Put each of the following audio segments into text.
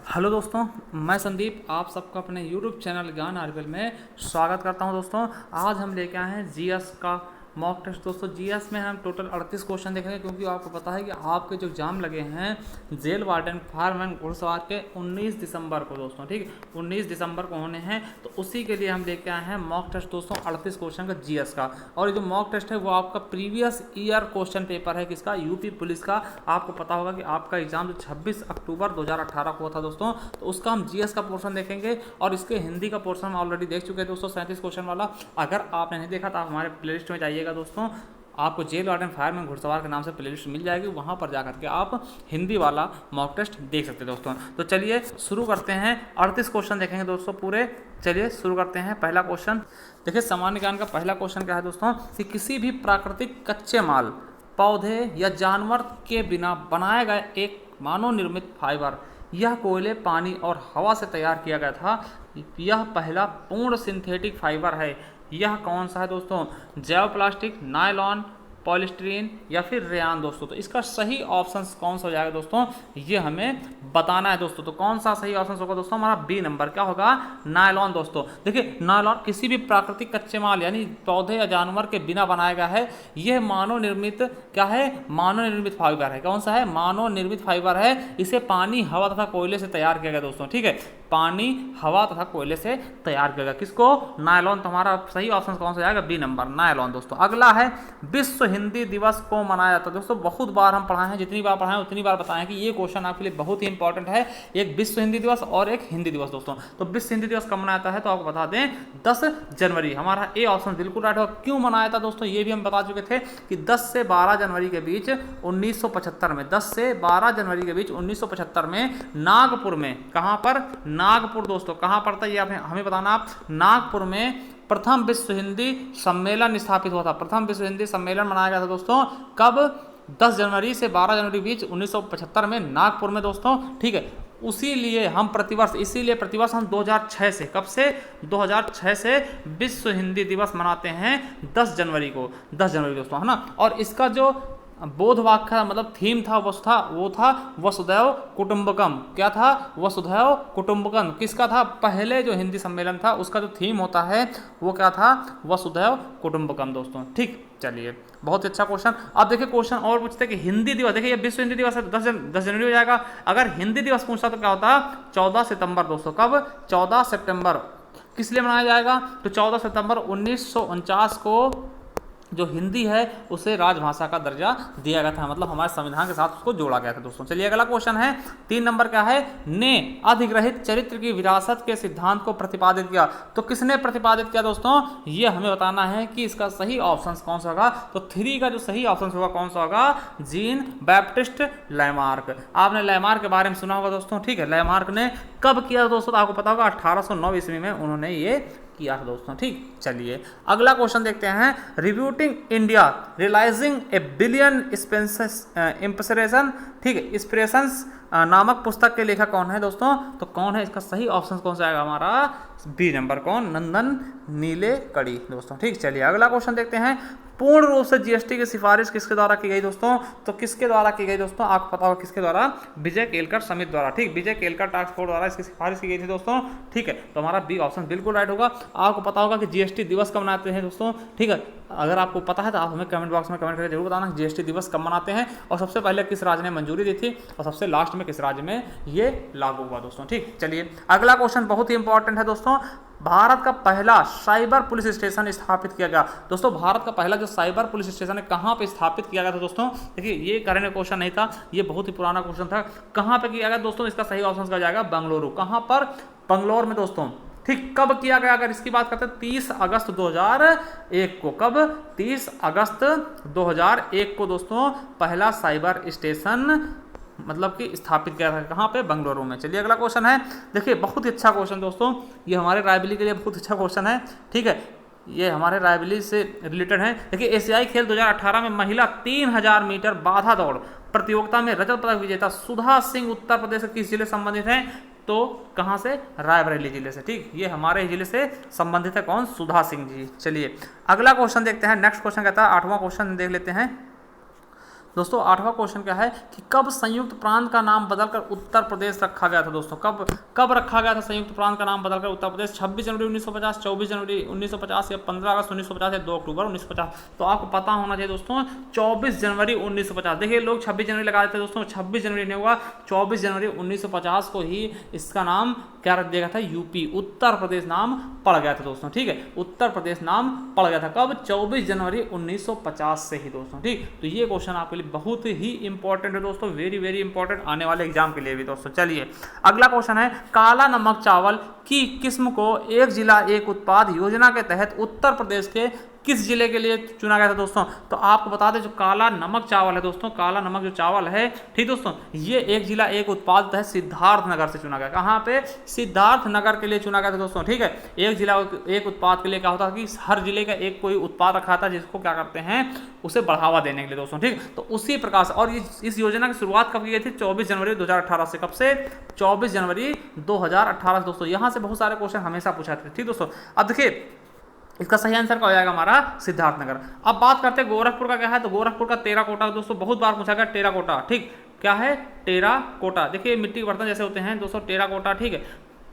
Hello दोस्तों, मैं संदीप आप सबका अपने YouTube चैनल ज्ञान आर्यभट्ट में स्वागत करता हूं। दोस्तों आज हम लेके आए हैं जीएस का मॉक टेस्ट। दोस्तों जीएस में हम टोटल 38 क्वेश्चन देखेंगे, क्योंकि आपको पता है कि आपके जो एग्जाम लगे हैं जेल वार्डन फायरमैन घुड़सवार के 19 दिसंबर को दोस्तों, ठीक 19 दिसंबर को होने हैं। तो उसी के लिए हम लेके आए हैं मॉक टेस्ट दोस्तों 38 क्वेश्चन का जीएस का। और ये जो मॉक टेस्ट है वो आपका प्रीवियस ईयर क्वेश्चन पेपर है किसका, यूपी पुलिस का। आपको पता होगा कि आपका एग्जाम जो 26 अक्टूबर 2018 को हुआ था दोस्तों, तो उसका हम जीएस का पोर्शन देखेंगे और इसके हिंदी का पोर्शन हम ऑलरेडी देख चुके हैं दोस्तों 37 क्वेश्चन वाला। अगर आपने नहीं देखा तो आप हमारे प्लेलिस्ट में जाइएगा दोस्तों, आपको जेल वार्डन फायरमैन घुड़सवार के नाम से प्लेलिस्ट मिल जाएगी, वहाँ पर जाकर के आप हिंदी वाला मॉक टेस्ट देख सकते हैं दोस्तों। तो चलिए शुरू करते हैं, 38 क्वेश्चन देखेंगे दोस्तों पूरे। चलिए शुरू करते हैं। पहला क्वेश्चन देखिए, सामान्य ज्ञान का पहला क्वेश्चन क्या है दोस्तों कि किसी भी प्राकृतिक कच्चे माल, पौधे या जानवर के बिना बनाए गए एक मानव निर्मित फाइबर, यह कोयले, पानी और हवा से तैयार किया गया था। यह पहला पूर्ण सिंथेटिक फाइबर है। यह कौन सा है दोस्तों? जैव प्लास्टिक, नायलॉन, पॉलिस्टीरीन या फिर रेयान दोस्तों। तो इसका सही ऑप्शन कौन सा हो जाएगा दोस्तों, ये हमें बताना है दोस्तों। तो कौन सा सही ऑप्शन होगा दोस्तों? हमारा बी नंबर क्या होगा? नायलॉन दोस्तों। देखिए नायलॉन किसी भी प्राकृतिक कच्चे माल यानी पौधे या जानवर के बिना बनाया गया है। यह मानव निर्मित क्या है? मानव निर्मित फाइबर है। कौन सा है? मानव निर्मित फाइबर है। इसे पानी, हवा तथा कोयले से तैयार किया गया दोस्तों, ठीक है। पानी, हवा तथा कोयले से तैयार किया गया। किसको? नायलॉन। तो हमारा सही ऑप्शन कौन सा जाएगा? बी नंबर, नायलॉन दोस्तों। अगला है विश्व हिंदी दिवस को मनाया जाता है दोस्तों। बहुत बार हम पढ़ाए हैं, जितनी बार पढ़ाएं उतनी बार बताएं कि ये क्वेश्चन आपके लिए बहुत ही इंपॉर्टेंट है। एक विश्व हिंदी दिवस और एक हिंदी दिवस दोस्तों। तो विश्व हिंदी दिवस कब मनाया जाता है? तो आपको बता दें 10 जनवरी। हमारा ए ऑप्शन बिल्कुल राइट होगा। क्यों मनाया था दोस्तों ये भी हम बता चुके थे कि 10 से 12 जनवरी के बीच 1975 में, 10 से 12 जनवरी के बीच 1975 में नागपुर में, कहां पर? नागपुर दोस्तों। कहां पड़ता है ये हमें बताना आप। नागपुर में प्रथम विश्व हिंदी सम्मेलन स्थापित हुआ था। प्रथम विश्व हिंदी सम्मेलन मनाया गया था दोस्तों। कब? 10 जनवरी से 12 जनवरी के बीच 1975 में नागपुर में दोस्तों, ठीक है। इसीलिए हम प्रतिवर्ष हम 2006 से, कब से? 2006 से विश्व हिंदी दिवस मनाते हैं 10 जनवरी को, 10 जनवरी दोस्तों, है ना। और इसका जो बोध वाक्य मतलब थीम था वो था वसुधैव कुटुंबकम। क्या था? वसुधैव कुटुंबकम। किसका था? पहले जो हिंदी सम्मेलन था उसका जो थीम होता है वो क्या था? वसुधैव कुटुंबकम दोस्तों, ठीक। चलिए बहुत अच्छा क्वेश्चन। अब देखिए क्वेश्चन और पूछते हैं कि हिंदी दिवस, देखिए ये विश्व हिंदी दिवस है तो 10 जनवरी हो जाएगा। अगर हिंदी दिवस पूछता तो क्या होता? 14 सितंबर दोस्तों। कब? 14 सितंबर। किस लिए मनाया जाएगा? तो 14 सितंबर 1949 को जो हिंदी है उसे राजभाषा का दर्जा दिया गया था, मतलब हमारे संविधान के साथ उसको जोड़ा गया था दोस्तों। चलिए अगला क्वेश्चन है 3 नंबर का है, ने अधिग्रहित चरित्र की विरासत के सिद्धांत को प्रतिपादित किया। तो किसने प्रतिपादित किया दोस्तों? ये हमें बताना है कि इसका सही ऑप्शन कौन सा होगा। तो 3 का जो सही ऑप्शन होगा कौन सा होगा? Jean Baptiste Lamarck. आपने लैमार्क के बारे में सुना होगा दोस्तों, ठीक है। लैमार्क ने कब किया दोस्तों? तो आपको पता होगा 1809 ईस्वी में उन्होंने ये किया था दोस्तों, ठीक। चलिए अगला क्वेश्चन देखते हैं, rebooting India realising a billion inspiration, ठीक है, इंस्पिरेशंस नामक पुस्तक के लेखक कौन है दोस्तों? तो कौन है? इसका सही ऑप्शन कौन सा आएगा? हमारा बी नंबर। कौन? नंदन नीलेकणी दोस्तों, ठीक। चलिए अगला क्वेश्चन देखते हैं, पूर्ण रूप से जीएसटी की सिफारिश किसके द्वारा की गई दोस्तों? तो किसके द्वारा की गई दोस्तों? आपको पता होगा किसके द्वारा? विजय केलकर समिति द्वारा, ठीक। विजय केलकर टास्क फोर्स द्वारा इसकी सिफारिश की गई थी दोस्तों, ठीक है। तो हमारा बी ऑप्शन बिल्कुल राइट होगा। आपको पता होगा कि जीएसटी दिवस कब मनाते हैं दोस्तों, ठीक है। अगर आपको पता है तो आप हमें कमेंट बॉक्स में कमेंट करके जरूर बताना जीएसटी दिवस कब मनाते हैं, और सबसे पहले किस राज्य ने मंजूरी दी थी, और सबसे लास्ट में किस राज्य में ये लागू हुआ दोस्तों, ठीक। चलिए अगला क्वेश्चन बहुत ही इंपॉर्टेंट है दोस्तों, भारत का पहला साइबर पुलिस स्टेशन स्थापित किया गया। दोस्तों भारत का पहला जो साइबर पुलिस स्टेशन है कहाँ पे स्थापित किया गया था दोस्तों? देखिए ये करंट क्वेश्चन नहीं था, ये बहुत ही पुराना क्वेश्चन था। कहाँ पे किया गया दोस्तों? इसका सही ऑप्शन का जाएगा बंगलुरु। कहाँ पर? बंगलौर में दोस्तों, ठीक। कब किया गया? अगर इसकी बात करते हैं 30 अगस्त 2001 को। कब? 30 अगस्त 2001 को दोस्तों पहला साइबर स्टेशन मतलब कि स्थापित किया था। कहाँ पे? बंगलुरु में। चलिए अगला क्वेश्चन है, देखिए बहुत ही अच्छा क्वेश्चन दोस्तों, ये हमारे रायबरेली के लिए बहुत अच्छा क्वेश्चन है, ठीक है। ये हमारे रायबरेली से रिलेटेड है। देखिए एशियाई खेल 2018 में महिला 3000 मीटर बाधा दौड़ प्रतियोगिता में रजत पदक विजेता सुधा सिंह उत्तर प्रदेश के किस जिले से संबंधित हैं? तो कहाँ से? रायबरेली जिले से, ठीक। ये हमारे जिले से संबंधित है। कौन? सुधा सिंह जी। चलिए अगला क्वेश्चन देखते हैं। नेक्स्ट क्वेश्चन कहता है, 8वां क्वेश्चन देख लेते हैं। दोस्तों 8वां क्वेश्चन क्या है कि कब संयुक्त प्रांत का नाम बदलकर उत्तर प्रदेश रखा गया था दोस्तों, कब रखा गया था संयुक्त प्रांत का नाम बदलकर उत्तर प्रदेश? 26 जनवरी 1950, 24 जनवरी 1950 या 15 अगस्त 1950 या 2 अक्टूबर 1950? तो आपको पता होना चाहिए दोस्तों 24 जनवरी 1950। देखिए लोग 26 जनवरी लगा देते हैं दोस्तों, 26 जनवरी नहीं होगा, 24 जनवरी 1950 को ही इसका नाम क्या रख दिया गया था? यूपी, उत्तर प्रदेश नाम पड़ गया था दोस्तों। ठीक है, उत्तर प्रदेश नाम पड़ गया था कब? 24 जनवरी 1950 से ही दोस्तों। ठीक, तो ये क्वेश्चन आपके लिए बहुत ही इंपॉर्टेंट है दोस्तों, वेरी वेरी इंपॉर्टेंट आने वाले एग्जाम के लिए भी दोस्तों। चलिए अगला क्वेश्चन है, काला नमक चावल की किस्म को एक जिला एक उत्पाद योजना के तहत उत्तर प्रदेश के किस जिले के लिए चुना गया था दोस्तों? तो आपको बता दें जो काला नमक चावल है दोस्तों, काला नमक जो चावल है, ठीक दोस्तों, ये एक जिला एक उत्पाद है सिद्धार्थ नगर से चुना गया। कहाँ पे? सिद्धार्थ नगर के लिए चुना गया था दोस्तों। ठीक है, एक जिला एक उत्पाद के लिए क्या होता है कि हर जिले का एक कोई उत्पाद रखा था जिसको क्या करते हैं, उसे बढ़ावा देने के लिए दोस्तों। ठीक, तो उसी प्रकार से, और इस योजना की शुरुआत कब की गई थी? 24 जनवरी 2018 से। कब से? 24 जनवरी 2018 से दोस्तों। यहाँ से बहुत सारे क्वेश्चन हमेशा पूछा थे। ठीक दोस्तों, अब देखिए इसका सही आंसर क्या हो जाएगा हमारा? सिद्धार्थनगर। अब बात करते हैं गोरखपुर का क्या है, तो गोरखपुर का टेराकोटा दोस्तों, बहुत बार पूछा गया टेराकोटा। ठीक, क्या है? टेराकोटा। देखिए मिट्टी के बर्तन जैसे होते हैं दोस्तों, टेराकोटा। ठीक है,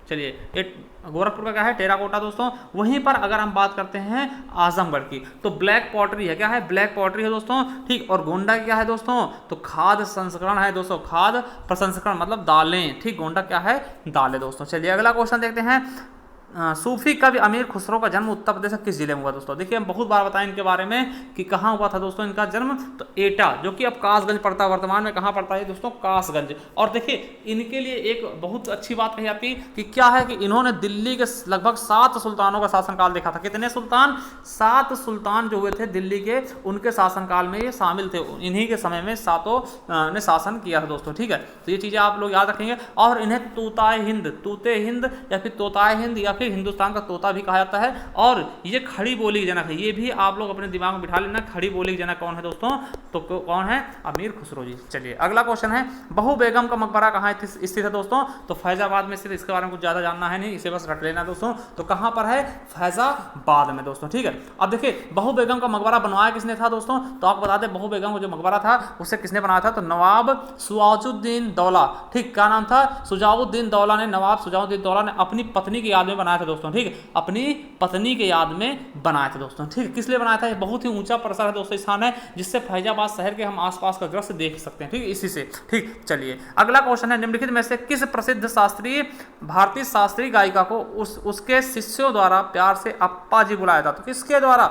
चलिए गोरखपुर का क्या है? टेराकोटा दोस्तों। वहीं पर अगर हम बात करते हैं आजमगढ़ की, तो ब्लैक पॉटरी है। क्या है? ब्लैक पॉटरी है दोस्तों। ठीक, और गोंडा क्या है दोस्तों? तो खाद्य संस्करण है दोस्तों, खाद्य प्रसंस्करण मतलब दालें। ठीक, गोंडा क्या है? दालें दोस्तों। चलिए अगला क्वेश्चन देखते हैं, सूफी कवि अमीर खुसरो का जन्म उत्तर प्रदेश के किस जिले में हुआ दोस्तों? देखिए हम बहुत बार बताएं इनके बारे में कि कहाँ हुआ था दोस्तों इनका जन्म, तो एटा जो कि अब कासगंज पड़ता है, वर्तमान में कहाँ पड़ता है दोस्तों? कासगंज। और देखिए इनके लिए एक बहुत अच्छी बात कही जाती है कि क्या है कि इन्होंने दिल्ली के लगभग 7 सुल्तानों का शासनकाल देखा था। कितने सुल्तान? 7 सुल्तान जो हुए थे दिल्ली के, उनके शासनकाल में ये शामिल थे। इन्हीं के समय में 7 ने शासन किया था दोस्तों। ठीक है, तो ये चीज़ें आप लोग याद रखेंगे। और इन्हें तूताए हिंद, तूते हिंद या फिर तोताए हिंद या फिर हिंदुस्तान का तोता भी कहा जाता है। और ये खड़ी बोली के जनक है, ये भी आप लोग अपने दिमाग में बिठा लेना। खड़ी बोली के जनक कौन है दोस्तों? तो कौन है? अमीर खुसरो जी। चलिए अगला क्वेश्चन है, बहू बेगम का मकबरा कहाँ स्थित है दोस्तों? तो फैजाबाद में स्थित। इसके बारे में कुछ ज्यादा जानना है नहीं, इसे बस रट लेना दोस्तों। तो कहाँ पर है? फैजाबाद में दोस्तों। ठीक है, अब देखिए बहू बेगम का मकबरा बनवाया किसने था दोस्तों? तो आपको बता दें बहू बेगम का जो मकबरा था उसे किसने बनाया था? तो नवाब सुजाउद्दीन दौला। ठीक, क्या नाम था? सुजाउद्दीन दौला ने, नवाब सुजाउद्दीन दौला ने अपनी पत्नी की याद में बनाया था दोस्तों। ठीक है, अपनी पत्नी के याद में बनाया था दोस्तों। ठीक, किस लिए बनाया था? ये बहुत ही ऊंचा परिसर है दोस्तों, स्थान है जिससे फैजाबाद शहर के हम आसपास का दृश्य देख सकते हैं। ठीक, इसी से। ठीक, चलिए अगला क्वेश्चन है, निम्नलिखित में से किस प्रसिद्ध शास्त्रीय भारतीय शास्त्रीय गायिका को उसके शिष्यों द्वारा प्यार से अप्पा जी बुलाया था? तो किसके द्वारा?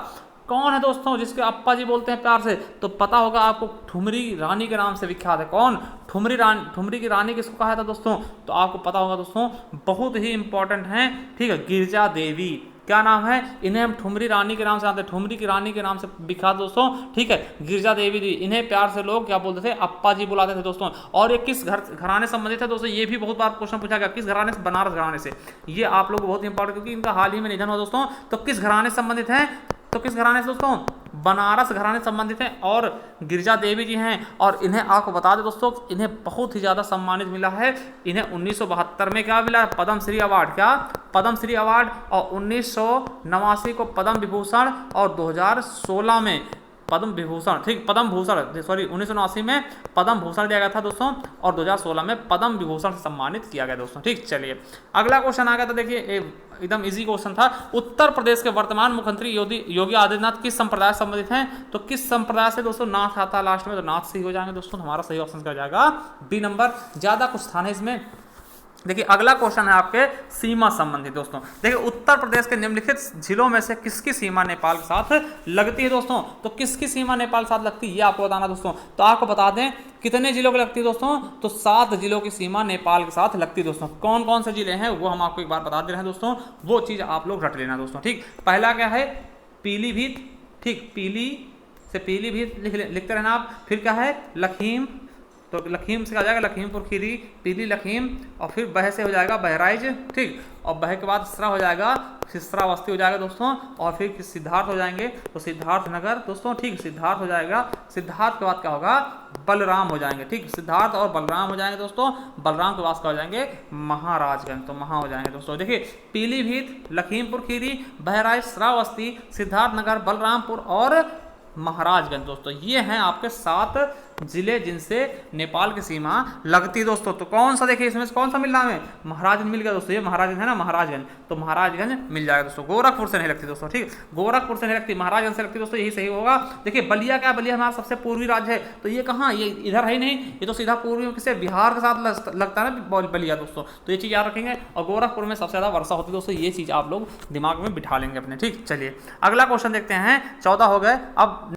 कौन है दोस्तों जिसके अप्पा जी बोलते हैं प्यार से? तो पता होगा आपको, ठुमरी रानी के नाम से विख्यात है। कौन? ठुमरी की रानी किसको कहा था दोस्तों? तो आपको पता होगा दोस्तों, बहुत ही इंपॉर्टेंट है। ठीक है, गिरजा देवी। क्या नाम है? इन्हें हम ठुमरी रानी के नाम से जानते हैं, ठुमरी की रानी के नाम से विख्यात दोस्तों। ठीक है, गिरजा देवी जी, इन्हें प्यार से लोग क्या बोलते थे? अप्पा जी बुलाते थे दोस्तों। और ये किस घराने संबंधित है दोस्तों? ये भी बहुत बार क्वेश्चन पूछा गया, किस घराने से? बनारस घराने से। ये आप लोग बहुत इंपॉर्टेंट, क्योंकि इनका हाल ही में निधन हुआ दोस्तों। तो किस घराने से संबंधित है? तो किस घराने से दोस्तों? बनारस घराने से संबंधित हैं और गिरजा देवी जी हैं। और इन्हें आपको बता दें दोस्तों, इन्हें बहुत ही ज़्यादा सम्मानित मिला है। इन्हें 1972 में क्या मिला? पद्मश्री अवार्ड। क्या? पद्मश्री अवार्ड। और 1989 को पद्म विभूषण और 2016 में पद्म विभूषण। ठीक, पद्म भूषण, सॉरी 1989 में पद्म भूषण दिया गया था दोस्तों, और 2016 में पद्म विभूषण से सम्मानित किया गया दोस्तों। ठीक, चलिए अगला क्वेश्चन आ गया था। देखिए एकदम इजी क्वेश्चन था, उत्तर प्रदेश के वर्तमान मुख्यमंत्री योगी आदित्यनाथ किस संप्रदाय से संबंधित हैं? तो किस संप्रदाय से दोस्तों? नाथ आता है लास्ट में, तो नाथ से ही हो जाएंगे दोस्तों। हमारा सही ऑप्शन क्या जाएगा? B number. ज्यादा कुछ था नहीं इसमें। देखिए अगला क्वेश्चन है आपके सीमा संबंधित दोस्तों। देखिए उत्तर प्रदेश के निम्नलिखित जिलों में से किसकी सीमा नेपाल के साथ लगती है दोस्तों? तो किसकी सीमा नेपाल के साथ लगती है ये आपको बताना दोस्तों। तो आपको बता दें कितने जिलों की लगती है दोस्तों? तो 7 जिलों की सीमा नेपाल के साथ लगती है दोस्तों। कौन कौन से जिले हैं वो हम आपको एक बार बता दे रहे हैं दोस्तों, वो चीज़ आप लोग रट लेना दोस्तों। ठीक, पहला क्या है? पीलीभीत। ठीक, पीली से पीलीभीत लिखते रहना आप। फिर क्या है? लखीम, तो लखीम से आ जाएगा लखीमपुर खीरी, पीली लखीम। और फिर बह से हो जाएगा बहराइच। ठीक, और बह के बाद सिसरा हो जाएगा, सिसरावस्ती हो जाएगा दोस्तों। और फिर सिद्धार्थ हो जाएंगे, तो सिद्धार्थ नगर दोस्तों। ठीक, सिद्धार्थ हो जाएगा। सिद्धार्थ के बाद क्या होगा? बलराम हो जाएंगे। ठीक, सिद्धार्थ और बलराम हो जाएंगे दोस्तों। बलराम के बाद क्या हो जाएंगे? महाराजगंज, तो महा हो जाएंगे दोस्तों। देखिए पीलीभीत, लखीमपुर खीरी, बहराइच, श्रावस्ती, सिद्धार्थ नगर, बलरामपुर और महाराजगंज दोस्तों, ये हैं आपके 7 जिले जिनसे नेपाल की सीमा लगती है दोस्तों। तो कौन सा, देखिए इसमें से कौन सा मिल रहा है हमें, महाराजगंज मिल गया दोस्तों, ये महाराजगंज है ना, महाराजगंज, तो महाराजगंज मिल जाएगा दोस्तों। गोरखपुर से नहीं लगती दोस्तों, ठीक, गोरखपुर से नहीं लगती, महाराजगंज से लगती दोस्तों, यही सही होगा। देखिए बलिया क्या, बलिया हमारा सबसे पूर्वी राज्य है, तो ये कहाँ, ये इधर है ही नहीं, ये तो सीधा पूर्वी में किसे, बिहार के साथ लगता है ना बलिया दोस्तों, तो ये चीज़ याद रखेंगे। और गोरखपुर में सबसे ज़्यादा वर्षा होती है दोस्तों, ये चीज़ आप लोग दिमाग में बिठा लेंगे अपने, ठीक। चलिए अगला क्वेश्चन देखते हैं, 14 हो गए, अब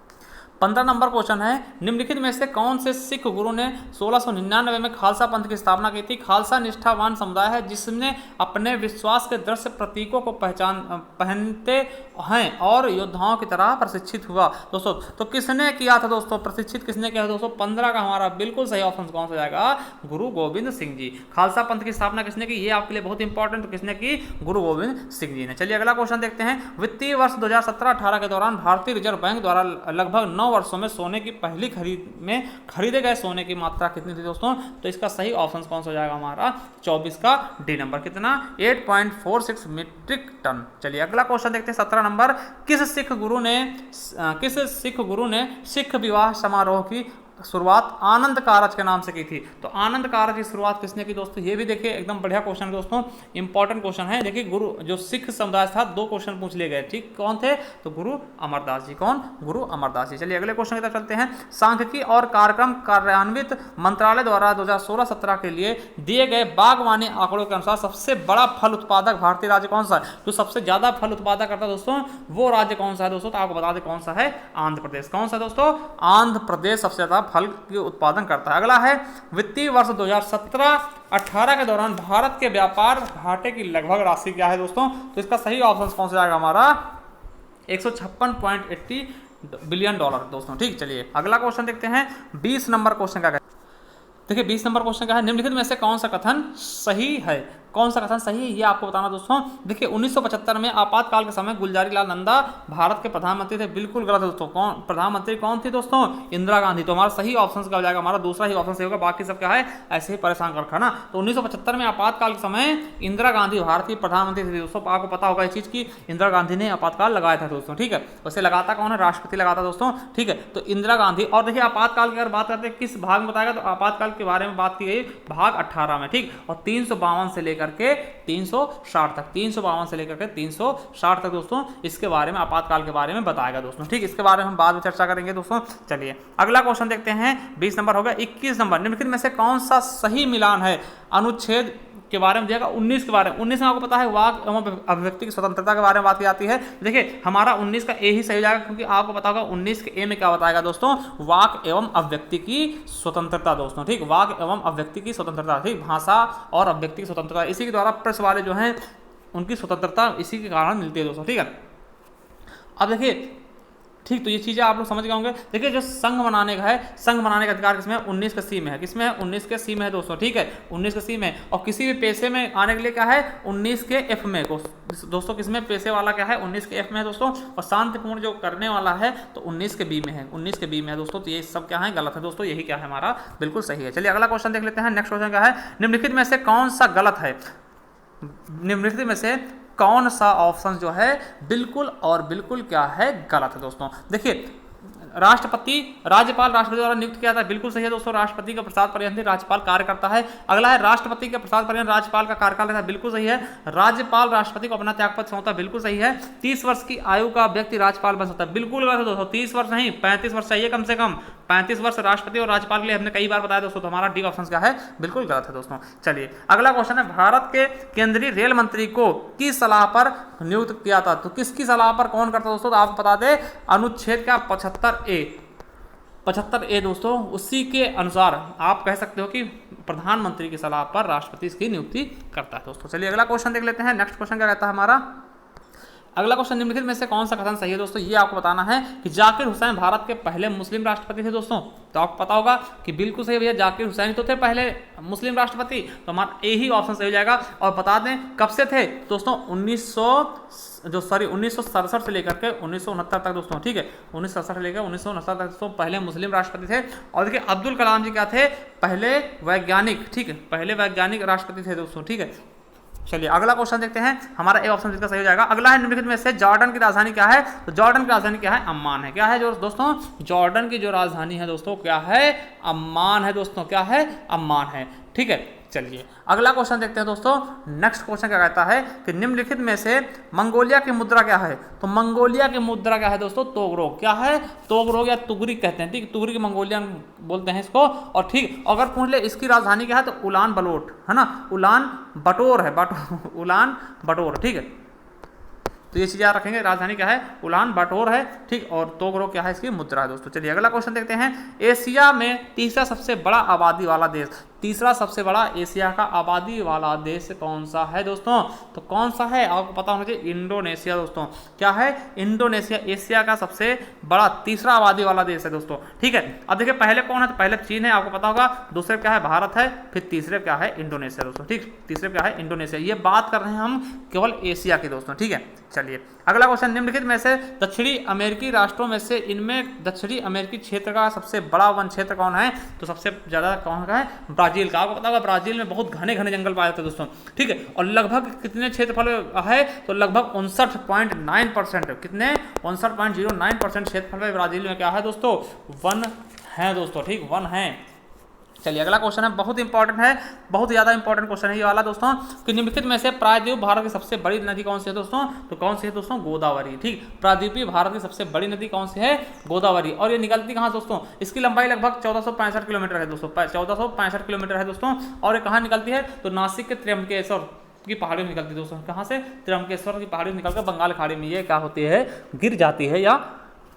15 नंबर क्वेश्चन है, निम्नलिखित में से कौन से सिख गुरु ने 1699 में खालसा पंथ की स्थापना की थी। खालसा निष्ठावान समुदाय है जिसने अपने विश्वास के दृश्य प्रतीकों को पहनते हैं और योद्धाओं की तरह प्रशिक्षित हुआ दोस्तों। तो किसने किया था दोस्तों, प्रशिक्षित किसने किया था दोस्तों, 15 का हमारा बिल्कुल सही ऑप्शन कौन सा जाएगा, गुरु गोविंद सिंह जी। खालसा पंथ की स्थापना किसने की, ये आपके लिए बहुत इंपॉर्टेंट, किसने की, गुरु गोविंद सिंह जी ने। चलिए अगला क्वेश्चन देखते हैं, वित्तीय वर्ष 2017-18 के दौरान भारतीय रिजर्व बैंक द्वारा लगभग 9 वर्षों में सोने की पहली खरीद में खरीदे गए सोने की मात्रा कितनी थी दोस्तों। तो इसका सही ऑप्शन कौन सा हो जाएगा हमारा, 24 का डी नंबर, कितना, 8.46 मीट्रिक टन। चलिए अगला क्वेश्चन देखते हैं, 17 नंबर, किस सिख गुरु ने सिख विवाह समारोह की शुरुआत आनंद कारज के नाम से की थी। तो आनंद कारज की शुरुआत किसने की दोस्तों, ये भी देखिए एकदम बढ़िया क्वेश्चन है दोस्तों, इंपॉर्टेंट क्वेश्चन है। देखिए गुरु जो सिख समुदाय था, 2 क्वेश्चन पूछ लिए गए, ठीक, कौन थे, तो गुरु अमरदास जी, कौन, गुरु अमरदास जी। चलिए अगले क्वेश्चन की तरफ चलते हैं, सांख्यिकी और कार्यक्रम कार्यान्वित मंत्रालय द्वारा 2016-17 के लिए दिए गए बागवानी आंकड़ों के अनुसार सबसे बड़ा फल उत्पादक भारतीय राज्य कौन सा है। तो सबसे ज्यादा फल उत्पादक करता है दोस्तों, वो राज्य कौन सा है दोस्तों, तो आपको बता दें कौन सा है, आंध्र प्रदेश। कौन सा दोस्तों, आंध्र प्रदेश सबसे ज्यादा फल के उत्पादन करता है। अगला है, वित्तीय वर्ष 2017-18 के दौरान भारत के व्यापार घाटे की लगभग राशि क्या है दोस्तों। तो इसका सही ऑप्शन कौन सा जाएगा हमारा, 156.80 बिलियन डॉलर दोस्तों, ठीक। चलिए अगला क्वेश्चन देखते हैं, 20 नंबर क्वेश्चन का। देखिए 20 नंबर क्वेश्चन क्या है, निम्नलिखित में से कौन सा कथन सही है, कौन सा कथन सही है, ये आपको बताना दोस्तों। देखिए 1975 में आपातकाल के समय गुलजारी लाल नंदा भारत के प्रधानमंत्री थे, बिल्कुल गलत है दोस्तों। कौन प्रधानमंत्री कौन थी दोस्तों, इंदिरा गांधी। तो हमारा सही ऑप्शन क्या हो जाएगा, हमारा दूसरा ही ऑप्शन सही होगा, बाकी सब क्या है ऐसे ही परेशान कर रखा ना। तो 1975 में आपातकाल के समय इंदिरा गांधी भारत की प्रधानमंत्री थी दोस्तों। आपको पता होगा इस चीज की, इंदिरा गांधी ने आपातकाल लगाया था दोस्तों, ठीक है। वैसे लगाता कौन है, राष्ट्रपति लगाता दोस्तों, ठीक है। तो इंदिरा गांधी, और देखिए आपातकाल की अगर बात करते हैं किस भाग में बताएगा, तो आपातकाल के बारे में बात की गई भाग 18 में, ठीक। और 352 से लेकर के 360 तक, 352 से लेकर के 360 तक दोस्तों इसके बारे में, आपातकाल के बारे में बताएगा दोस्तों, ठीक। इसके बारे में हम बाद में चर्चा करेंगे दोस्तों। चलिए अगला क्वेश्चन देखते हैं, 20 नंबर हो गया। 21 नंबर, निम्नलिखित में से कौन सा सही मिलान है, अनुच्छेद के बारे में दिया, 19 के बारे में। 19 में आपको पता है वाक एवं अभिव्यक्ति की स्वतंत्रता के बारे में बात की जाती है। देखिए हमारा 19 का ए ही सही हो जाएगा, क्योंकि आपको पता होगा 19 के ए में क्या बताएगा दोस्तों, वाक एवं अभिव्यक्ति की स्वतंत्रता दोस्तों, ठीक। वाक एवं अभिव्यक्ति की स्वतंत्रता, ठीक, भाषा और अभिव्यक्ति की स्वतंत्रता, इसी के द्वारा प्रेस वाले जो हैं उनकी स्वतंत्रता इसी के कारण मिलती है दोस्तों, ठीक है। अब देखिए, ठीक, तो ये चीज़ें आप लोग समझ गए होंगे। देखिए जो संघ बनाने का है, संघ बनाने का अधिकार किसमें है, 19 के सी में है, किसमें है, 19 के सी में है दोस्तों, ठीक है, 19 के सी में। और किसी भी पेशे में आने के लिए क्या है, 19 के एफ में दोस्तों, किसमें, पेशे वाला क्या है, 19 के एफ में है दोस्तों। और शांतिपूर्ण जो करने वाला है तो 19 के बी में है, 19 के बी में है दोस्तों। तो ये सब क्या है, गलत है दोस्तों, यही क्या है हमारा बिल्कुल सही है। चलिए अगला क्वेश्चन देख लेते हैं। नेक्स्ट क्वेश्चन क्या है, निम्नलिखित में से कौन सा गलत है, निम्नलिखित में से कौन सा ऑप्शन जो है बिल्कुल और बिल्कुल क्या है, गलत है दोस्तों। देखिए राज्यपाल राष्ट्रपति द्वारा नियुक्त किया था, बिल्कुल सही है दोस्तों। राष्ट्रपति का प्रसाद पर्यंत राज्यपाल कार्य करता है। अगला है, राष्ट्रपति के प्रसाद पर्यंत राज्यपाल का कार्यकाल रहता है, बिल्कुल सही है। राज्यपाल राष्ट्रपति को अपना त्यागपत्र सौंपता, बिल्कुल सही है। 30 वर्ष की आयु का व्यक्ति राज्यपाल बन सकता है, बिल्कुल गलत है दोस्तों। 30 वर्ष नहीं, 35 वर्ष चाहिए कम से कम। 35 वर्ष राष्ट्रपति और राज्यपाल के लिए हमने कई बार बताया दोस्तों। तो हमारा डी ऑप्शन क्या है, बिल्कुल गलत है दोस्तों। चलिए अगला क्वेश्चन है, भारत के केंद्रीय रेल मंत्री को किस सलाह पर नियुक्त किया था। तो किसकी सलाह पर कौन करता दोस्तों, तो आपको बता दें अनुच्छेद का 75A दोस्तों, उसी के अनुसार आप कह सकते हो कि प्रधानमंत्री की सलाह पर राष्ट्रपति इसकी नियुक्ति करता है दोस्तों। चलिए अगला क्वेश्चन देख लेते हैं। नेक्स्ट क्वेश्चन क्या कहता है हमारा, अगला क्वेश्चन, निम्नलिखित में से कौन सा कथन सही है दोस्तों। ये आपको बताना है कि जाकिर हुसैन भारत के पहले मुस्लिम राष्ट्रपति थे दोस्तों। तो आपको पता होगा कि बिल्कुल सही भैया, जाकिर हुसैन तो थे पहले मुस्लिम राष्ट्रपति। तो हमारा ए ही ऑप्शन सही हो जाएगा। और बता दें कब से थे दोस्तों, 1967 से लेकर के 1969 तक दोस्तों, ठीक है। 1967 से लेकर 1969 तक दोस्तों पहले मुस्लिम राष्ट्रपति थे। और देखिए अब्दुल कलाम जी क्या थे, पहले वैज्ञानिक, ठीक है, पहले वैज्ञानिक राष्ट्रपति थे दोस्तों, ठीक है। चलिए अगला क्वेश्चन देखते हैं, हमारा ए ऑप्शन इसका सही हो जाएगा। अगला है निम्नलिखित में से जॉर्डन की राजधानी क्या है? तो जॉर्डन की राजधानी क्या है? अम्मान है। क्या है जो दोस्तों? जॉर्डन की जो राजधानी है दोस्तों क्या है? अम्मान है दोस्तों। क्या है? अम्मान है। ठीक है, चलिए अगला क्वेश्चन देखते हैं दोस्तों। नेक्स्ट क्वेश्चन क्या कहता है कि निम्नलिखित में से मंगोलिया की मुद्रा क्या है? तो मंगोलिया की मुद्रा क्या है दोस्तों? तोगरोक। क्या है? तोगरोक या तुगरिक कहते हैं। ठीक, तुगरिक मंगोलियन बोलते हैं इसको। और ठीक, अगर पूछ ले इसकी राजधानी क्या है तो उलान बलोट है ना, उलान बटोर है, उलान बटोर। ठीक है, तो ये चीज़ याद रखेंगे, राजधानी क्या है? उलान बाटोर है। ठीक, और तोगरोक क्या है? इसकी मुद्रा है दोस्तों। चलिए अगला क्वेश्चन देखते हैं। एशिया में तीसरा सबसे बड़ा आबादी वाला देश, तीसरा सबसे बड़ा एशिया का आबादी वाला देश कौन सा है दोस्तों? तो कौन सा है? आपको पता होना चाहिए, इंडोनेशिया दोस्तों। क्या है? इंडोनेशिया एशिया का सबसे बड़ा तीसरा आबादी वाला देश है दोस्तों। ठीक है, अब देखिए पहले कौन है? तो पहले चीन है, आपको पता होगा। दूसरे क्या है? भारत है। फिर तीसरे क्या है? इंडोनेशिया दोस्तों। ठीक, तीसरे क्या है? इंडोनेशिया। ये बात कर रहे हैं हम केवल एशिया की दोस्तों। ठीक है, चलिए अगला क्वेश्चन। निम्नलिखित में से दक्षिणी अमेरिकी राष्ट्रों में से इनमें दक्षिणी अमेरिकी क्षेत्र का सबसे बड़ा वन क्षेत्र कौन है? तो सबसे ज्यादा कौन का है? ब्राजील का। आपको पता होगा ब्राजील में बहुत घने घने जंगल पाए जाते हैं दोस्तों। ठीक है, और लगभग कितने क्षेत्रफल है? तो लगभग 59.9%। कितने? 59.09% क्षेत्रफल में ब्राजील में क्या है दोस्तों? वन है दोस्तों। ठीक, वन है। चलिए अगला क्वेश्चन है, बहुत इंपॉर्टेंट है, बहुत ज़्यादा इंपॉर्टेंट क्वेश्चन है ये वाला दोस्तों। कि निम्नलिखित में से प्रायद्वीप भारत की सबसे बड़ी नदी कौन सी है दोस्तों? तो कौन सी है दोस्तों? गोदावरी। ठीक, प्रायद्वीपीय भारत की सबसे बड़ी नदी कौन सी है? गोदावरी। और ये निकलती कहाँ दोस्तों? इसकी लंबाई लगभग 1465 किलोमीटर है दोस्तों। 1465 किलोमीटर है दोस्तों। और ये कहाँ निकलती है? तो नासिक के त्र्यंबकेश्वर की पहाड़ियों में निकलती है दोस्तों। कहाँ से? त्र्यंबकेश्वर की पहाड़ियों में निकलकर बंगाल खाड़ी में ये क्या होती है? गिर जाती है या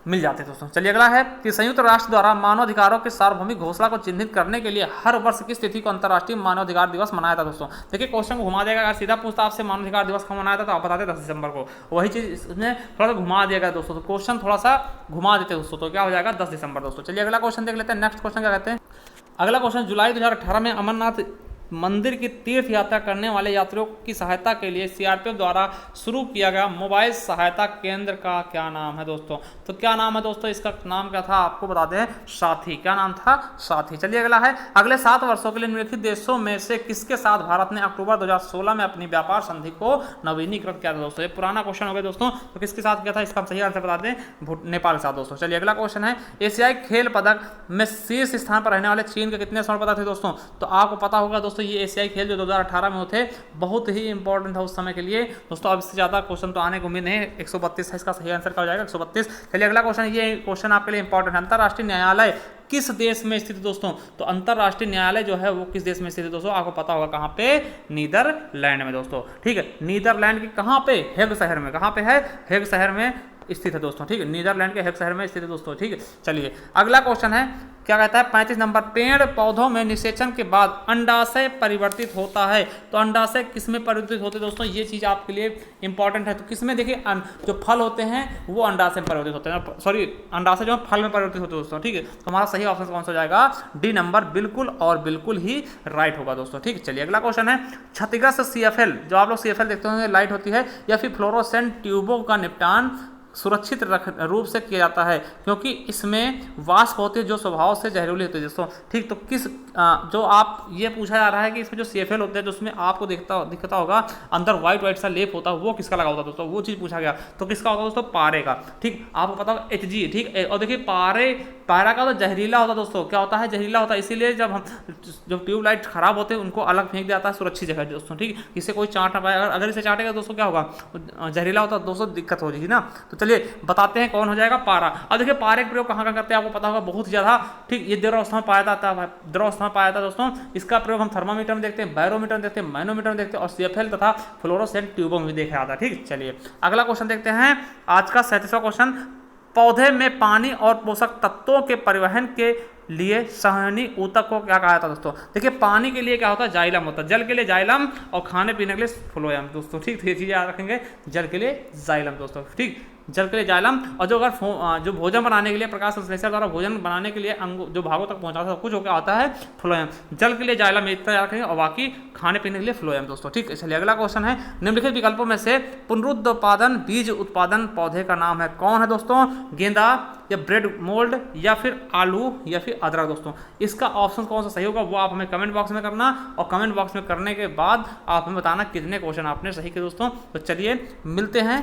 मिल जाते हैं दोस्तों। चलिए अगला है कि संयुक्त राष्ट्र द्वारा मानवाधिकारों के सार्वभौमिक घोषणा को चिन्हित करने के लिए हर वर्ष किस तिथि को अंतर्राष्ट्रीय मानवाधिकार दिवस मनाया था दोस्तों? देखिए क्वेश्चन को घुमा देगा। अगर सीधा पूछता आपसे मानवाधिकार दिवस कब मनाया था तो आप बताते 10 दिसंबर को। वही चीज इसमें थोड़ा सा घुमा दिया गया दोस्तों। तो क्वेश्चन थोड़ा सा घुमा देते दोस्तों, तो क्या हो जाएगा? 10 दिसंबर दोस्तों। चलिए अगला क्वेश्चन देख लेते हैं। नेक्स्ट क्वेश्चन क्या कहते हैं? अगला क्वेश्चन, जुलाई 2018 में अमरनाथ मंदिर की तीर्थ यात्रा करने वाले यात्रियों की सहायता के लिए सीआरपीएफ द्वारा शुरू किया गया मोबाइल सहायता केंद्र का क्या नाम है दोस्तों? तो क्या नाम है दोस्तों? इसका नाम क्या था? आपको बता दें, साथी। क्या नाम था? साथी। चलिए अगला है, अगले 7 वर्षों के लिए निम्नलिखित देशों में से किसके साथ भारत ने अक्टूबर 2016 में अपनी व्यापार संधि को नवीनीकृत किया था दोस्तों? ये पुराना क्वेश्चन हो गया दोस्तों। तो किसके साथ किया था? इसका हम सही आंसर बता दें, नेपाल के साथ दोस्तों। चलिए अगला क्वेश्चन है, एशियाई खेल पदक में शीर्ष स्थान पर रहने वाले चीन के कितने स्वर्ण पदक थे दोस्तों? तो आपको पता होगा दोस्तों, ये एशियाई खेल जो 2018 में होते बहुत ही इंपॉर्टेंट था उस समय के लिए दोस्तों। अब इससे ज्यादा क्वेश्चन तो आने की उम्मीद नहीं। 132 है इसका सही आंसर क्या हो जाएगा? 132। चलिए अगला क्वेश्चन, ये क्वेश्चन आपके लिए इंपॉर्टेंट है। अंतरराष्ट्रीय न्यायालय किस देश में स्थित है दोस्तों? तो अंतरराष्ट्रीय न्यायालय जो है वो किस देश में स्थित है दोस्तों? आपको पता होगा कहाँ पे? नीदरलैंड में दोस्तों। ठीक है, नीदरलैंड के कहाँ पे? हेग शहर में। कहाँ पे है? हेग शहर में स्थित है दोस्तों। ठीक है, नीदरलैंड के हेग शहर में स्थित है दोस्तों। ठीक है, चलिए अगला क्वेश्चन है, क्या कहता है? 35 नंबर, पेड़ पौधों में निषेचन के बाद अंडाशय परिवर्तित होता है। तो अंडाशय किस में परिवर्तित होते हैं दोस्तों? ये चीज आपके लिए इंपॉर्टेंट है। तो किसमें? देखिए जो फल होते हैं वो अंडाशय में परिवर्तित होते हैं। सॉरी, अंडाशय जो है फल में परिवर्तित होते हैं दोस्तों। ठीक है, तो हमारा सही ऑप्शन कौन सा हो जाएगा? डी नंबर, बिल्कुल और बिल्कुल ही राइट होगा दोस्तों। ठीक है, चलिए अगला क्वेश्चन है, क्षतिग्रस्त सीएफएल, जो आप लोग सीएफएल देखते होंगे लाइट होती है, या फिर फ्लोरोसेंट ट्यूबों का निपटान सुरक्षित रूप से किया जाता है क्योंकि इसमें वाष्प होती है जो स्वभाव से जहरीली होती है दोस्तों। ठीक, तो किस जो आप ये पूछा जा रहा है कि इसमें जो सीएफएल होते हैं जो उसमें आपको दिखता होगा अंदर व्हाइट सा लेप होता है, वो किसका लगा होता है दोस्तों? वो चीज़ पूछा गया। तो किसका होता है दोस्तों? पारे का। ठीक, आपको पता होगा HG। ठीक, और देखिए पारा का तो जहरीला होता है दोस्तों। क्या होता है? जहरीला होता है। इसीलिए जब ट्यूबलाइट खराब होते हैं उनको अलग फेंक दिया जाता है सुरक्षित जगह दोस्तों। ठीक, इससे कोई चाट ना पाए। अगर इसे चाटेगा दोस्तों क्या होगा? जहरीला होता है दोस्तों, दिक्कत हो जाएगी ना। तो चलिए बताते हैं कौन हो जाएगा? पारा। अब देखिए पारे का प्रयोग कहाँ करते हैं आपको पता होगा, बहुत ज्यादा। ठीक, ये द्रवावस्था में पाया जाता है, द्रवावस्था में पाया जाता है दोस्तों। इसका प्रयोग हम थर्मामीटर में देखते हैं, बैरोमीटर में देखते हैं, मैनोमीटर में देखते हैं, और सीएफएल तथा फ्लोरोसेंट ट्यूबों में देखा जाता है। ठीक, चलिए अगला क्वेश्चन देखते हैं, आज का 37वां क्वेश्चन, पौधे में पानी और पोषक तत्वों के परिवहन के लिए संवहनी ऊतक को क्या कहा जाता है दोस्तों? देखिए पानी के लिए क्या होता है? जाइलम होता है, जल के लिए जाइलम, और खाने पीने के लिए फ्लोएम दोस्तों। ठीक, तो ये चीजें याद रखेंगे, जल के लिए जाइलम दोस्तों। ठीक, जल के लिए जाइलम, और जो अगर जो भोजन बनाने के लिए प्रकाश संश्लेषण द्वारा भोजन बनाने के लिए अंग जो भागों तक पहुंचाता है कुछ होकर आता है फ्लोएम। जल के लिए जाइलम इतना याद रखेंगे और बाकी खाने पीने के लिए फ्लोएम दोस्तों। ठीक है, चलिए अगला क्वेश्चन है, निम्नलिखित विकल्पों में से पुनरुत्पादन बीज उत्पादन पौधे का नाम है कौन है दोस्तों? गेंदा या ब्रेड मोल्ड या फिर आलू या फिर अदरक दोस्तों। इसका ऑप्शन कौन सा सही होगा वो आप हमें कमेंट बॉक्स में करना, और कमेंट बॉक्स में करने के बाद आप हमें बताना कितने क्वेश्चन आपने सही किए दोस्तों। तो चलिए मिलते हैं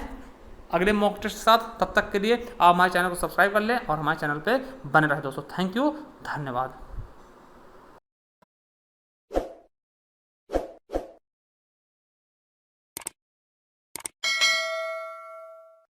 अगले मॉक टेस्ट के साथ, तब तक के लिए आप हमारे चैनल को सब्सक्राइब कर लें और हमारे चैनल पे बने रहे दोस्तों। थैंक यू, धन्यवाद।